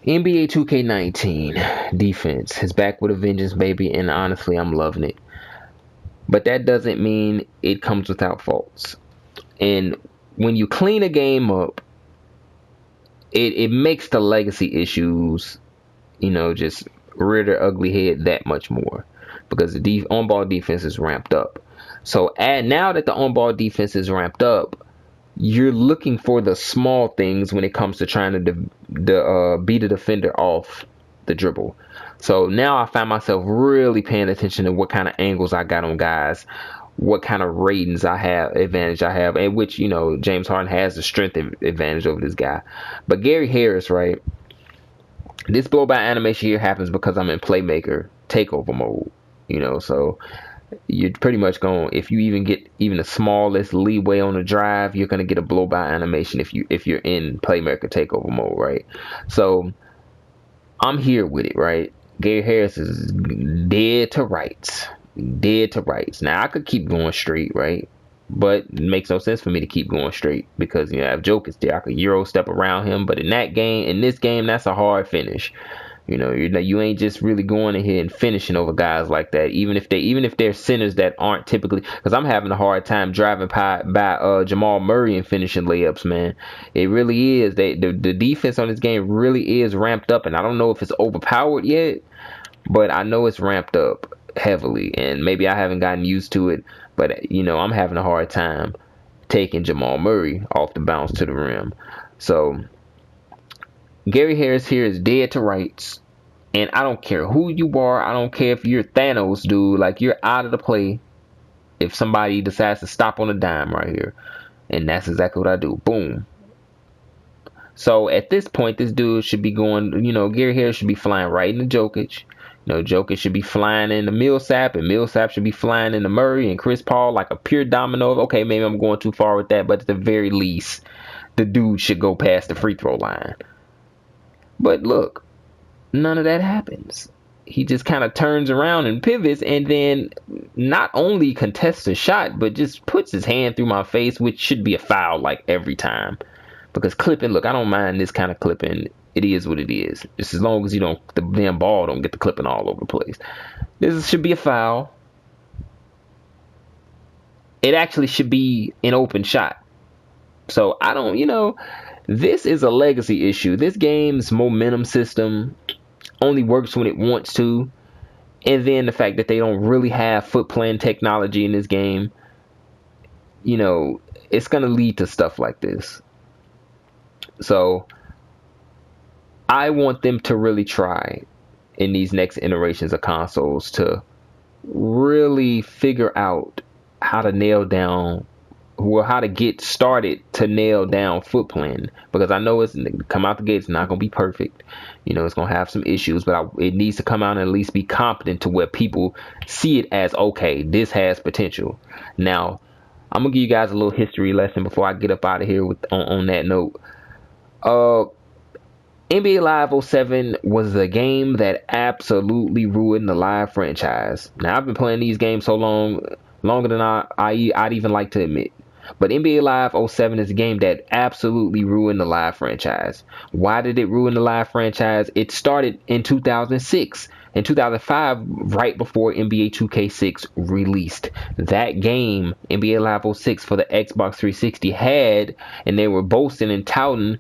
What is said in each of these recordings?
NBA 2K19 defense is back with a vengeance, baby, and honestly, I'm loving it. But that doesn't mean it comes without faults. And when you clean a game up, it makes the legacy issues, just rear their ugly head that much more because the on-ball defense is ramped up. So now that the on-ball defense is ramped up, you're looking for the small things when it comes to trying to beat a defender off the dribble. So now I find myself really paying attention to what kind of angles I got on guys, what kind of ratings advantage I have, and which, James Harden has the strength advantage over this guy. But Gary Harris, right? This blow by animation here happens because I'm in playmaker takeover mode, so you're pretty much going, if you even get even the smallest leeway on the drive, you're going to get a blow by animation if you're in playmaker takeover mode, right? So I'm here with it, right? Gary Harris is dead to rights. Now I could keep going straight, right? But it makes no sense for me to keep going straight because if Jokic there, I could Euro step around him. But in this game, that's a hard finish. You ain't just really going ahead and finishing over guys like that. Even if they're centers that aren't typically, because I'm having a hard time driving by Jamal Murray and finishing layups, man. It really is. The defense on this game really is ramped up, and I don't know if it's overpowered yet, but I know it's ramped up heavily, and maybe I haven't gotten used to it. But I'm having a hard time taking Jamal Murray off the bounce to the rim. So Gary Harris here is dead to rights, and I don't care who you are. I don't care if you're Thanos, dude. Like, you're out of the play if somebody decides to stop on a dime right here. And that's exactly what I do. Boom. So at this point, this dude should be going, Gary Harris should be flying right into Jokic. Jokic should be flying into Millsap, and Millsap should be flying into Murray and Chris Paul like a pure domino. Okay, maybe I'm going too far with that, but at the very least, the dude should go past the free throw line. But look, none of that happens. He just kind of turns around and pivots, and then not only contests a shot, but just puts his hand through my face, which should be a foul like every time. Because clipping, look, I don't mind this kind of clipping. It is what it is. Just as long as the damn ball don't get the clipping all over the place. This should be a foul. It actually should be an open shot. So I don't, this is a legacy issue. This game's momentum system only works when it wants to. And then the fact that they don't really have foot plan technology in this game, it's going to lead to stuff like this. So I want them to really try in these next iterations of consoles to really figure out how to how to get started to nail down foot plan, because I know it's come out the gate, it's not going to be perfect. It's going to have some issues, but it needs to come out and at least be competent to where people see it as, okay, this has potential. Now, I'm going to give you guys a little history lesson before I get up out of here on that note. NBA Live 07 was a game that absolutely ruined the Live franchise. Now, I've been playing these games so longer than I'd even like to admit. But NBA Live 07 is a game that absolutely ruined the Live franchise. Why did it ruin the Live franchise? It started in 2006. In 2005, right before NBA 2K6 released. That game, NBA Live 06 for the Xbox 360 had, and they were boasting and touting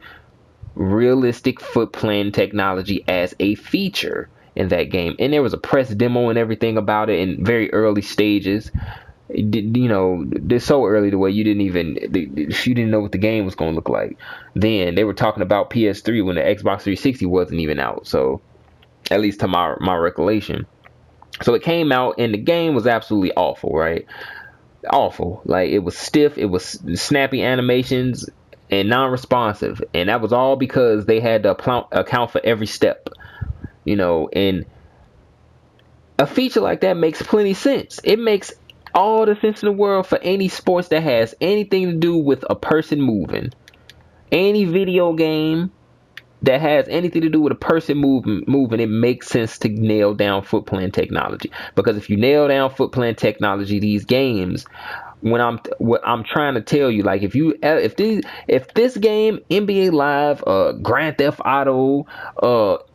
realistic foot plan technology as a feature in that game. And there was a press demo and everything about it in very early stages. They're so early the way you didn't know what the game was going to look like. Then they were talking about PS3 when the Xbox 360 wasn't even out. So at least to my recollection. So it came out and the game was absolutely awful, right? Awful. Like, it was stiff. It was snappy animations and non-responsive. And that was all because they had to account for every step. And a feature like that makes plenty sense. It makes all the sense in the world for any sports that has anything to do with a person moving. Any video game that has anything to do with a person moving, it makes sense to nail down foot plan technology. Because if you nail down foot plan technology, these games, when what I'm trying to tell you, like if this game, NBA Live, Grand Theft Auto,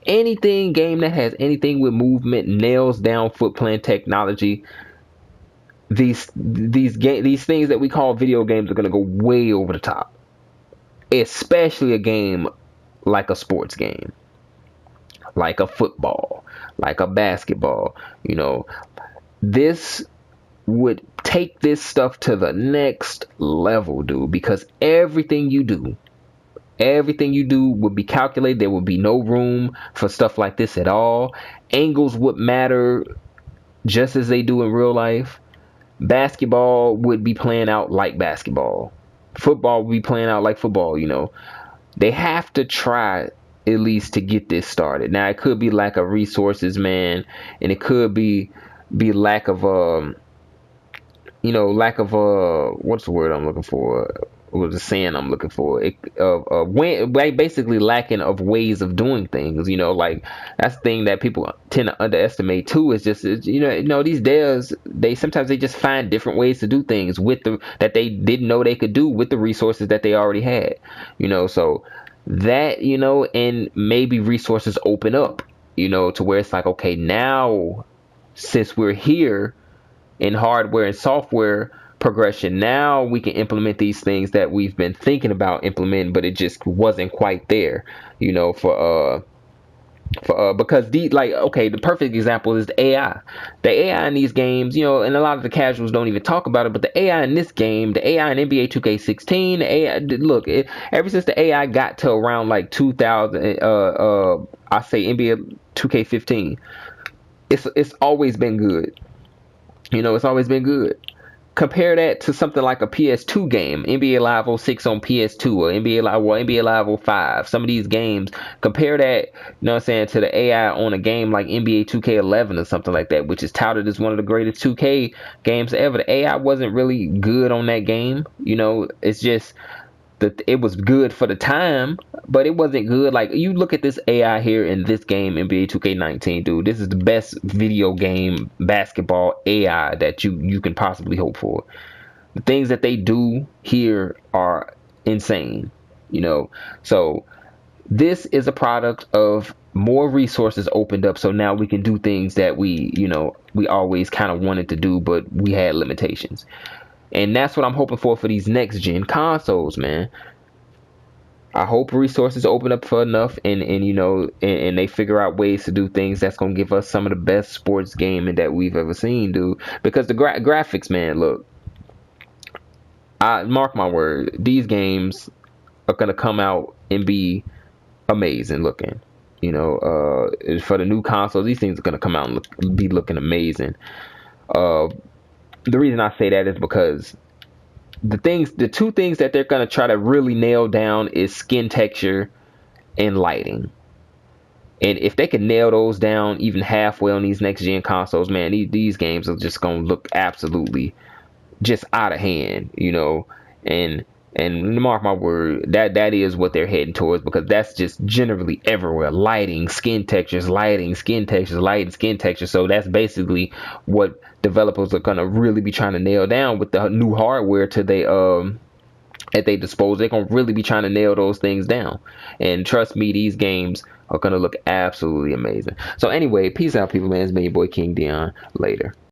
anything game that has anything with movement, nails down foot plan technology, these things that we call video games are gonna go way over the top. Especially a game like a sports game, like a football, like a basketball. You know, this would take this stuff to the next level, dude, because everything you do would be calculated. There would be no room for stuff like this at all. Angles would matter just as they do in real life. Basketball would be playing out like basketball. Football would be playing out like football. You know, they have to try at least to get this started. Now, it could be lack of resources, man, and it could be lack of lack of what's the word I'm looking for? What the saying I'm looking for? Basically lacking of ways of doing things. You know, like that's the thing that people tend to underestimate too. Is just these devs, they sometimes they just find different ways to do things that they didn't know they could do with the resources that they already had. You know, so that and maybe resources open up. You know, to where it's like, okay, now since we're here in hardware and software progression, now we can implement these things that we've been thinking about implementing, but it just wasn't quite there, because the perfect example is the AI in these games, and a lot of the casuals don't even talk about it, but the AI in this game, the AI in NBA 2K16, the AI, look, ever since the AI got to around like 2000, I say NBA 2K15, it's always been good. It's always been good. Compare that to something like a PS2 game, NBA Live 06 on PS2 or NBA Live 05. Some of these games, compare that, to the AI on a game like NBA 2K11 or something like that, which is touted as one of the greatest 2K games ever. The AI wasn't really good on that game. It's just that it was good for the time, but it wasn't good. Like, you look at this AI here in this game, NBA 2K19, dude, this is the best video game basketball AI that you can possibly hope for. The things that they do here are insane, so this is a product of more resources opened up, so now we can do things that we always kind of wanted to do, but we had limitations. And that's what I'm hoping for these next gen consoles, man. I hope resources open up for enough, and they figure out ways to do things that's gonna give us some of the best sports gaming that we've ever seen, dude. Because the graphics, man, look, I mark my word, these games are gonna come out and be amazing looking. For the new consoles, these things are gonna come out and be looking amazing. The reason I say that is because the two things that they're going to try to really nail down is skin texture and lighting. And if they can nail those down even halfway on these next gen consoles, man, these games are just going to look absolutely just out of hand, and mark my word, that is what they're heading towards, because that's just generally everywhere. Lighting, skin textures, lighting, skin textures, lighting, skin textures. So that's basically what developers are gonna really be trying to nail down with the new hardware at they dispose. They're gonna really be trying to nail those things down. And trust me, these games are gonna look absolutely amazing. So anyway, peace out, people, man. It's me, your boy King Dion. Later.